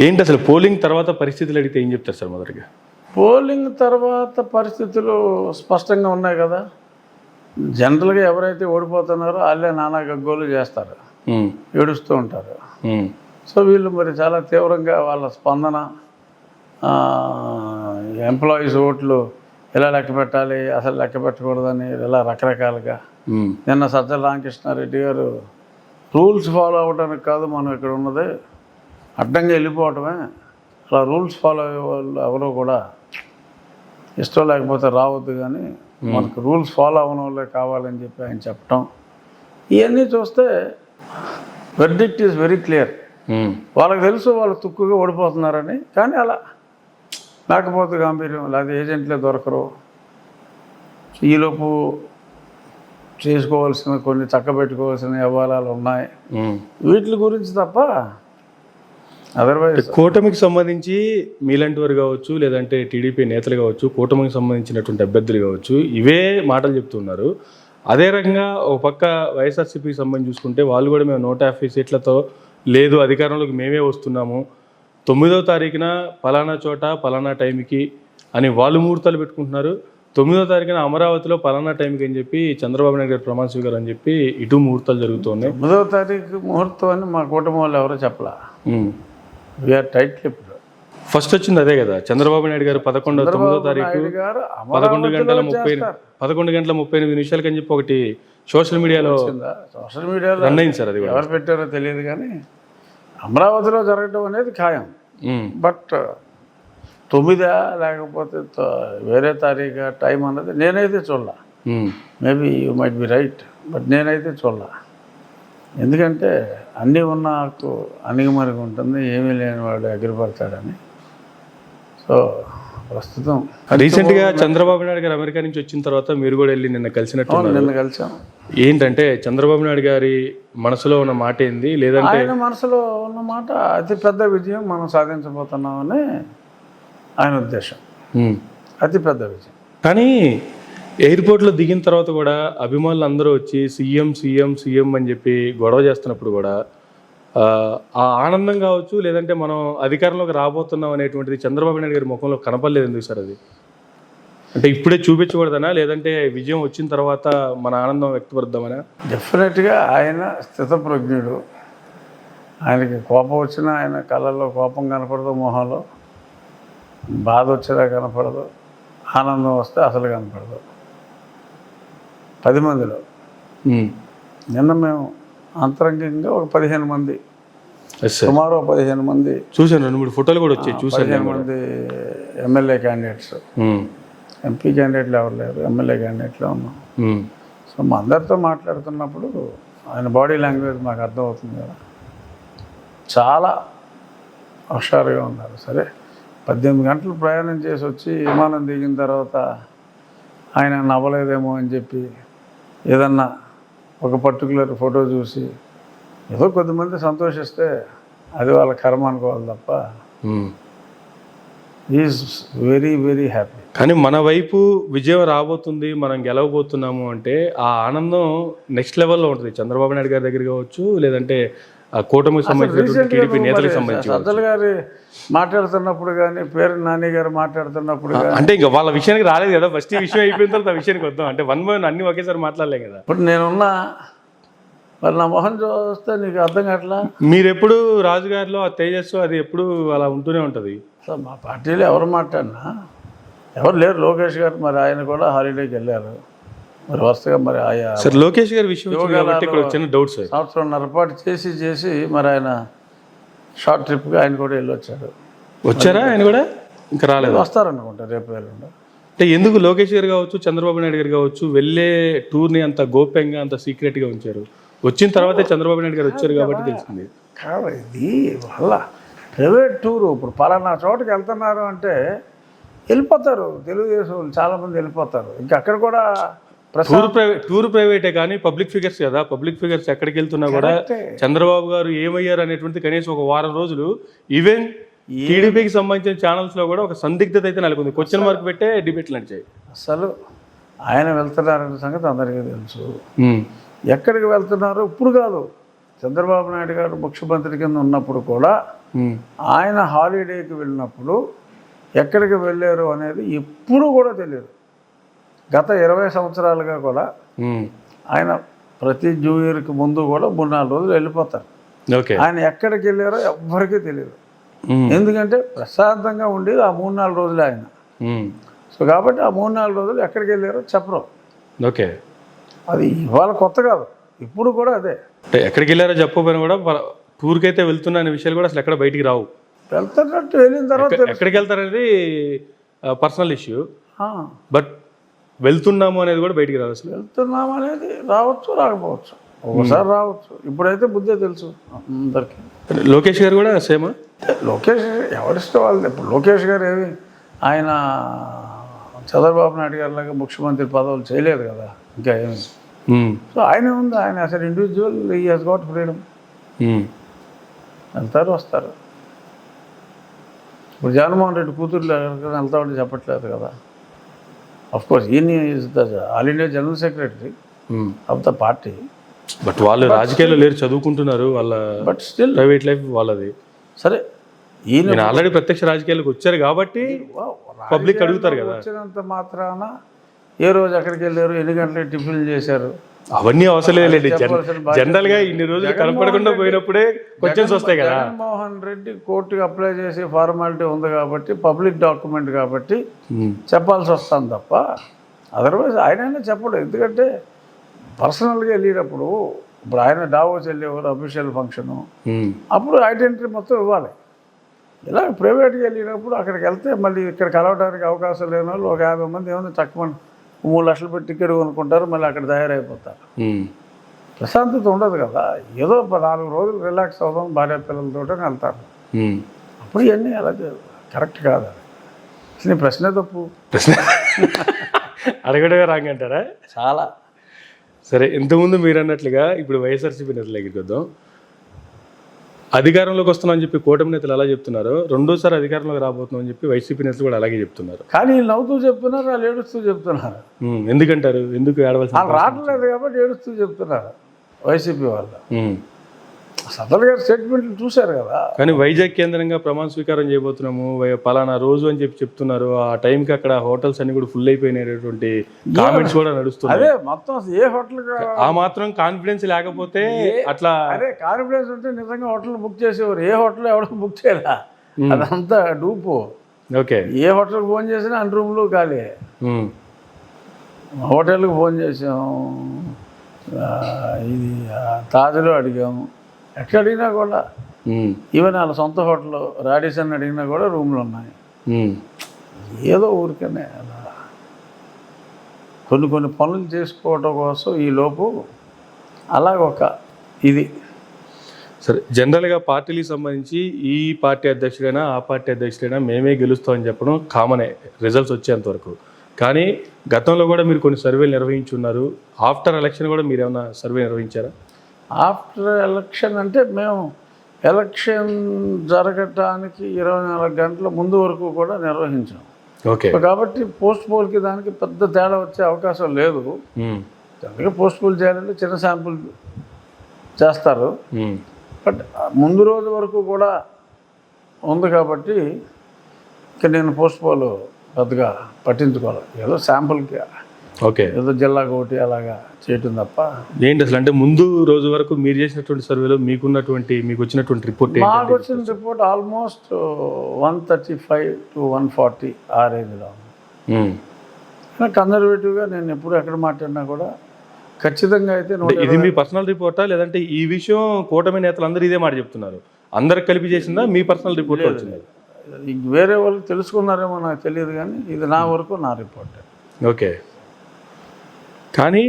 ఏంటి అసలు పోలింగ్ తర్వాత పరిస్థితులు అడిగితే ఏం చెప్తారు సార్ మొదటిగా? పోలింగ్ తర్వాత పరిస్థితులు స్పష్టంగా ఉన్నాయి కదా. జనరల్గా ఎవరైతే ఓడిపోతున్నారో వాళ్ళే నానా గగ్గోలు చేస్తారు, ఏడుస్తూ ఉంటారు. సో వీళ్ళు మరి చాలా తీవ్రంగా వాళ్ళ స్పందన, ఎంప్లాయీస్ ఓట్లు ఎలా లెక్క పెట్టాలి, అసలు లెక్క పెట్టకూడదని ఇలా రకరకాలుగా. నిన్న సజ్జల రామకృష్ణారెడ్డి గారు రూల్స్ ఫాలో అవ్వడానికి కాదు మనం ఇక్కడ ఉన్నది, అడ్డంగా వెళ్ళిపోవటమే, అలా రూల్స్ ఫాలో అయ్యే వాళ్ళు ఎవరో కూడా ఇష్టం లేకపోతే రావద్దు, కానీ మనకు రూల్స్ ఫాలో అవ్వడం వాళ్ళే కావాలని చెప్పి ఆయన చెప్పటం, ఇవన్నీ చూస్తే వెర్డిక్ట్ ఈజ్ వెరీ క్లియర్. వాళ్ళకి తెలుసు వాళ్ళు తుక్కుగా ఓడిపోతున్నారని, కానీ అలా లేకపోతే గాంభీర్యం, లేదా ఏజెంట్లే దొరకరు, ఈలోపు చేసుకోవాల్సిన కొన్ని చక్కబెట్టుకోవాల్సిన వ్యవహారాలు ఉన్నాయి, వీటి గురించి తప్ప అదర్వైజ్. కూటమికి సంబంధించి మీలాంటి వారు కావచ్చు, లేదంటే టీడీపీ నేతలు కావచ్చు, కూటమికి సంబంధించినటువంటి అభ్యర్థులు కావచ్చు, ఇవే మాటలు చెప్తున్నారు. అదే రకంగా ఒక పక్క వైఎస్ఆర్సీపీకి సంబంధించి చూసుకుంటే వాళ్ళు కూడా మేము 150 సీట్లతో లేదు అధికారంలోకి మేమే వస్తున్నాము, 9వ తారీఖున పలానా చోట పలానా టైంకి అని వాళ్ళు ముహూర్తాలు పెట్టుకుంటున్నారు. 9వ తారీఖున అమరావతిలో పలానా టైంకి అని చెప్పి చంద్రబాబు నాయుడు గారు ప్రమాణ స్వీకారం అని చెప్పి ఇటు ముహూర్తాలు జరుగుతున్నాయి. 9వ తారీఖు ముహూర్తం అని మా కుటుంబం వాళ్ళు ఎవరో చెప్పలా. We are tight lipped. ఫస్ట్ వచ్చింది అదే కదా, చంద్రబాబు నాయుడు గారు 9వ తారీఖు 11 గంటల 38 నిమిషాలకి అని చెప్పి ఒకటి సోషల్ మీడియాలో రన్ అయింది సార్. అది ఎవరు పెట్టారో తెలియదు, కానీ అమరావతిలో జరగడం అనేది ఖాయం. బట్ 9 లేకపోతే వేరే తారీఖు టైం అన్నది నేనైతే చూడాల. Maybe you might be right, but నేనైతే చూడాల. ఎందుకంటే అన్నీ ఉన్న హక్కు అణిగిమరిగి ఉంటుంది, ఏమీ లేని వాడు ఎగిరిపడతాడని. సో ప్రస్తుతం రీసెంట్గా చంద్రబాబు నాయుడు గారు అమెరికా నుంచి వచ్చిన తర్వాత మీరు కూడా వెళ్ళి నిన్న కలిసినట్టు. నిన్న కలిసాం. ఏంటంటే చంద్రబాబు నాయుడు గారి మనసులో ఉన్న మాట ఏంది, లేదంటే ఆయన మనసులో ఉన్న మాట అతి పెద్ద విజయం మనం సాధించబోతున్నామని ఆయన ఉద్దేశం, అతి పెద్ద విజయం. కానీ ఎయిర్పోర్ట్లో దిగిన తర్వాత కూడా అభిమానులు అందరూ వచ్చి సీఎం సీఎం సీఎం అని చెప్పి గొడవ చేస్తున్నప్పుడు కూడా ఆ ఆనందం కావచ్చు, లేదంటే మనం అధికారంలోకి రాబోతున్నాం అనేటువంటిది చంద్రబాబు నాయుడు గారి ముఖంలో కనపడలేదు. ఎందుకు సార్ అది? అంటే ఇప్పుడే చూపించకూడదనా, లేదంటే విజయం వచ్చిన తర్వాత మన ఆనందం వ్యక్తపరుద్దామనా? డెఫినెట్గా ఆయన స్థితప్రజ్ఞుడు. ఆయనకి కోపం వచ్చినా ఆయన కళ్ళల్లో కోపం కనపడదు, మొహంలో బాధ వచ్చినా కనపడదు, ఆనందం వస్తే అసలు కనపడదు 10 మందిలో. నిన్న మేము అంతరంగికంగా ఒక 15 మంది, సుమారు 15 మంది చూసాను, 2-3 ఫోటోలు కూడా వచ్చాయి, చూసాను. 15 మంది ఎమ్మెల్యే క్యాండిడేట్స్, ఎంపీ క్యాండిడేట్లు ఎవరు లేరు, ఎమ్మెల్యే క్యాండిడేట్లో ఉన్నాం. సో మా అందరితో మాట్లాడుతున్నప్పుడు ఆయన బాడీ లాంగ్వేజ్ మాకు అర్థమవుతుంది కదా, చాలా హుషారుగా ఉన్నారు. సరే 18 గంటలు ప్రయాణం చేసి వచ్చి విమానం దిగిన తర్వాత ఆయన నవ్వలేదేమో అని చెప్పి ఏదన్నా ఒక పర్టికులర్ ఫోటో చూసి ఏదో కొద్దిమంది సంతోషిస్తే అది వాళ్ళ కర్మ అనుకోవాలి తప్ప ఈజ్ వెరీ వెరీ హ్యాపీ. కానీ మన వైపు విజయం రాబోతుంది, మనం గెలవబోతున్నాము అంటే ఆ ఆనందం నెక్స్ట్ లెవెల్లో ఉంటుంది. చంద్రబాబు నాయుడు గారి దగ్గర కావచ్చు, లేదంటే కూటమికి సంబంధించిన టీడీపీ నేతలకు సంబంధించి సజ్జల గారు మాట్లాడుతున్నప్పుడు కానీ, పేరు నాని గారు మాట్లాడుతున్నప్పుడు కానీ, అంటే ఇంకా వాళ్ళ విషయానికి రాలేదు కదా, ఫస్ట్ ఈ విషయం అయిపోయిన తర్వాత విషయానికి వద్దాం. అంటే 1 by 1 అన్ని ఒకేసారి మాట్లాడలేం కదా. ఇప్పుడు నేనున్నా మరి నా మొహం చూస్తే నీకు అర్థం కావట్లా. మీరు ఎప్పుడు రాజుగారిలో ఆ తేజస్సు అది ఎప్పుడు అలా ఉంటూనే ఉంటుంది. సో మా పార్టీలో ఎవరు మాట్లాడినా ఎవరు లేరు. లోకేష్ గారు మరి ఆయన కూడా హాలిడేకి వెళ్ళారు, మరి వరుసగా మరి ఆయా సార్ లోకేష్ గారి విషయం ఇక్కడ చిన్న డౌట్ సార్. 1.5 సంవత్సరం చేసి మరి ఆయన షార్ట్ ట్రిప్గా ఆయన కూడా వెళ్ళొచ్చాడు. వచ్చారా ఆయన కూడా? ఇంకా రాలేదు. వస్తారనుకుంటా రేపు వెళ్ళండి. అంటే ఎందుకు లోకేష్ గారు కావచ్చు, చంద్రబాబు నాయుడు గారు కావచ్చు వెళ్ళే టూర్ని అంత గోప్యంగా అంత సీక్రెట్గా ఉంచారు? వచ్చిన తర్వాతే చంద్రబాబు నాయుడు గారు వచ్చారు కాబట్టి తెలిసింది. కాదు, ఇది వాళ్ళ ప్రైవేట్ టూరు. ఇప్పుడు పలానా చోటుకి వెళ్తున్నారు అంటే వెళ్ళిపోతారు, తెలుగుదేశం వాళ్ళు చాలామంది వెళ్ళిపోతారు. ఇంకా అక్కడ కూడా టూర్ ప్రైవేటే కానీ పబ్లిక్ ఫిగర్స్ కదా. పబ్లిక్ ఫిగర్స్ ఎక్కడికి వెళ్తున్నా కూడా చంద్రబాబు గారు ఏమయ్యారు అనేటువంటి కనీసం ఒక వారం రోజులు ఈవెన్ టీడీపీకి సంబంధించిన ఛానల్స్ లో కూడా ఒక సందిగ్ధత అయితే నెలకొంది. క్వశ్చన్ మార్క్ పెట్టే డిబేట్లు నడిచాయి. అసలు ఆయన వెళ్తున్నారనే సంగతి అందరికీ తెలుసు. ఎక్కడికి వెళ్తున్నారో ఇప్పుడు కాదు, చంద్రబాబు నాయుడు గారు ముఖ్యమంత్రి కింద ఉన్నప్పుడు కూడా ఆయన హాలిడేకి వెళ్ళినప్పుడు ఎక్కడికి వెళ్ళారు అనేది ఎప్పుడు కూడా తెలియదు. గత 20 సంవత్సరాలుగా కూడా ఆయన ప్రతి న్యూ ఇయర్కి ముందు కూడా 3-4 రోజులు వెళ్ళిపోతారు. ఆయన ఎక్కడికి వెళ్ళారో ఎవ్వరికీ తెలియదు. ఎందుకంటే ప్రశాంతంగా ఉండేది ఆ 3-4 రోజులు ఆయన. సో కాబట్టి ఆ 3-4 రోజులు ఎక్కడికి వెళ్ళారో చెప్పరు. ఓకే, అది ఇవాళ కొత్త కాదు, ఇప్పుడు కూడా అదే. అంటే ఎక్కడికి వెళ్ళారో చెప్పకపోయినా కూడా టూర్కి అయితే వెళ్తున్నా అనే విషయాలు కూడా అసలు ఎక్కడ బయటికి రావు. వెళ్తున్నట్టు వెళ్ళిన తర్వాత ఎక్కడికి వెళ్తారనేది పర్సనల్ ఇష్యూ, బట్ వెళ్తున్నాము అనేది కూడా బయటికి రాదు. అసలు వెళ్తున్నాము అనేది రావచ్చు, రాకపోవచ్చు, ఒకసారి రావచ్చు. ఇప్పుడైతే బుద్ధే తెలుసు అందరికీ. లోకేష్ గారు కూడా సేమా? లోకేష్ ఎవరిష్టం వాళ్ళు. ఇప్పుడు లోకేష్ గారు ఏమి ఆయన చంద్రబాబు నాయుడు గారి లాగా ముఖ్యమంత్రి పదవులు చేయలేదు కదా ఇంకా ఏమి. సో ఆయన ఉంది, ఆయన అసలు ఇండివిజువల్, ఈ హెస్ గాట్ ఫ్రీడమ్. వెళ్తారు, వస్తారు. ఇప్పుడు జగన్మోహన్ రెడ్డి కూతుర్లు ఎక్కడికైనా వెళ్తామని చెప్పట్లేదు కదా. అఫ్కోర్స్ ఈయన is the all India general secretary of the party. But వాళ్ళు రాజకీయాల్లో లేరు, చదువుకుంటున్నారు. వాళ్ళ బట్ స్టిల్ ప్రైవేట్ లైఫ్ వాళ్ళది. సరే, ఈయన ఆల్రెడీ ప్రత్యక్ష రాజకీయాలకు వచ్చారు కాబట్టి పబ్లిక్ అడుగుతారు కదా. వచ్చినంత మాత్రాన ఏ రోజు ఎక్కడికి వెళ్ళారు, ఎన్ని గంటలకు టిఫిన్ చేశారు, అవన్నీ అవసరం లేదండి. జనరల్ గా ఇన్ని రోజులు కనపడకుండా పోయినప్పుడే క్వశ్చన్స్ వస్తాయి కదా. జగన్మోహన్ రెడ్డి కోర్టుకి అప్లై చేసి ఫార్మాలిటీ ఉంది కాబట్టి, పబ్లిక్ డాక్యుమెంట్ కాబట్టి చెప్పాల్సి వస్తుంది తప్ప అదర్వైజ్ ఆయనైనా చెప్పడు. ఎందుకంటే పర్సనల్గా వెళ్ళేటప్పుడు, ఇప్పుడు ఆయన డావోస్ వెళ్ళేవారు అఫీషియల్ ఫంక్షను, అప్పుడు ఐడెంటిటీ మొత్తం ఇవ్వాలి. ఇలా ప్రైవేట్గా వెళ్ళినప్పుడు అక్కడికి వెళ్తే మళ్ళీ ఇక్కడ కలవడానికి అవకాశం లేని వాళ్ళు ఒక 50 మంది ఏమైనా తక్కువ 3 లక్షలు పెట్టి టికెట్ కొనుక్కుంటారు, మళ్ళీ అక్కడ తయారైపోతారు. ప్రశాంతత ఉండదు కదా. ఏదో 4 రోజులు రిలాక్స్ అవుదాం భార్య పిల్లలతో వెళ్తారు. అప్పుడు ఇవన్నీ అలా కరెక్ట్ కాదు. అసలు ఈ ప్రశ్నే తప్పు. అడగడమే రాంగ్ అంటారా? చాలా. సరే, ఇంతకుముందు మీరు అన్నట్లుగా ఇప్పుడు వైఎస్ఆర్సీపీ నేతల దగ్గరికి వద్దాం. అధికారంలోకి వస్తున్నామని చెప్పి కూటమి నేతలు అలా చెప్తున్నారు, రెండోసారి అధికారంలోకి రాబోతున్నాం అని చెప్పి వైసీపీ నేతలు కూడా అలాగే చెప్తున్నారు. కానీ వీళ్ళు నవ్వుతూ చెప్తున్నారు, వాళ్ళు ఏడుస్తూ చెప్తున్నారు. ఎందుకంటారు? ఎందుకు ఏడవలసి? వాళ్ళు రావట్లేదు కాబట్టి ఏడుస్తూ చెప్తున్నారు వైసీపీ వాళ్ళు. సదర్ గారి స్టేట్మెంట్లు చూశారు కదా. కానీ వైజాగ్ కేంద్రంగా ప్రమాణ స్వీకారం చేయబోతున్నాము పలానా రోజు అని చెప్పి చెప్తున్నారు. ఆ టైంకి అక్కడ హోటల్స్ అన్ని కూడా ఫుల్ అయిపోయినటువంటి కామెంట్స్ కూడా నడుస్తున్నాయి. అదే మొత్తం ఏ హోటల్ ఆ మాత్రం కాన్ఫిడెన్స్ లేకపోతే అట్లా. అదే కాన్ఫిడెన్స్ ఉంటే నిజంగా హోటల్ బుక్ చేసేవారు. ఏ హోటల్ ఎవడో బుక్ చేయరా, అదంతా డూపు. ఓకే, ఏ హోటల్కి ఫోన్ చేసినా అన్ని రూమ్లు ఖాళీ. హోటల్కి ఫోన్ చేసాం, ఇది తాజ్లో అడిగాము, ఎక్కడ అడిగినా కూడా, ఈవెన్ వాళ్ళ సొంత హోటల్ రాడిసన్ అడిగినా కూడా రూమ్లు ఉన్నాయి. ఏదో ఊరికనే అలా కొన్ని పనులు చేసుకోవటం కోసం ఈ లోపు అలాగొక ఇది. సరే, జనరల్గా పార్టీలకు సంబంధించి ఈ పార్టీ అధ్యక్షుడైనా ఆ పార్టీ అధ్యక్షుడైనా మేమే గెలుస్తామని చెప్పడం కామనే రిజల్ట్స్ వచ్చేంత వరకు. కానీ గతంలో కూడా మీరు కొన్ని సర్వేలు నిర్వహించున్నారు. ఆఫ్టర్ ఎలక్షన్ కూడా మీరు ఏమైనా సర్వే నిర్వహించారా? ఆఫ్టర్ ఎలక్షన్ అంటే మేము ఎలక్షన్ జరగటానికి 24 గంటల ముందు వరకు కూడా నిర్వహించాం. ఓకే, కాబట్టి పోస్ట్ పోల్కి దానికి పెద్ద తేడా వచ్చే అవకాశం లేదు. అందుకే పోస్ట్ పోల్ చేయాలంటే చిన్న శాంపుల్ చేస్తారు. బట్ ముందు రోజు వరకు కూడా ఉంది కాబట్టి ఇక నేను పోస్ట్ పోల్ పెద్దగా పట్టించుకోవాలి. ఏదో శాంపుల్కి, ఓకే, ఏదో జిల్లాకు ఒకటి అలాగా చేయటం తప్ప. ఏంటి అసలు అంటే ముందు రోజు వరకు మీరు చేసినటువంటి సర్వేలో మీకు వచ్చినటువంటి రిపోర్ట్? మాకు వచ్చిన రిపోర్ట్ ఆల్మోస్ట్ 135 to 140 ఆ రేంజ్లో ఉంది. కన్జర్వేటివ్గా నేను ఎప్పుడు ఎక్కడ మాట్లాడినా కూడా ఖచ్చితంగా అయితే ఇది మీ పర్సనల్ రిపోర్టా, లేదంటే ఈ విషయం కూటమి నేతలు అందరూ ఇదే మాట చెప్తున్నారు, అందరికి కలిపి చేసిందా, మీ పర్సనల్ రిపోర్ట్ వచ్చింది? వేరే వాళ్ళు తెలుసుకున్నారేమో నాకు తెలియదు, కానీ ఇది నా వరకు నా రిపోర్ట్. ఓకే, కానీ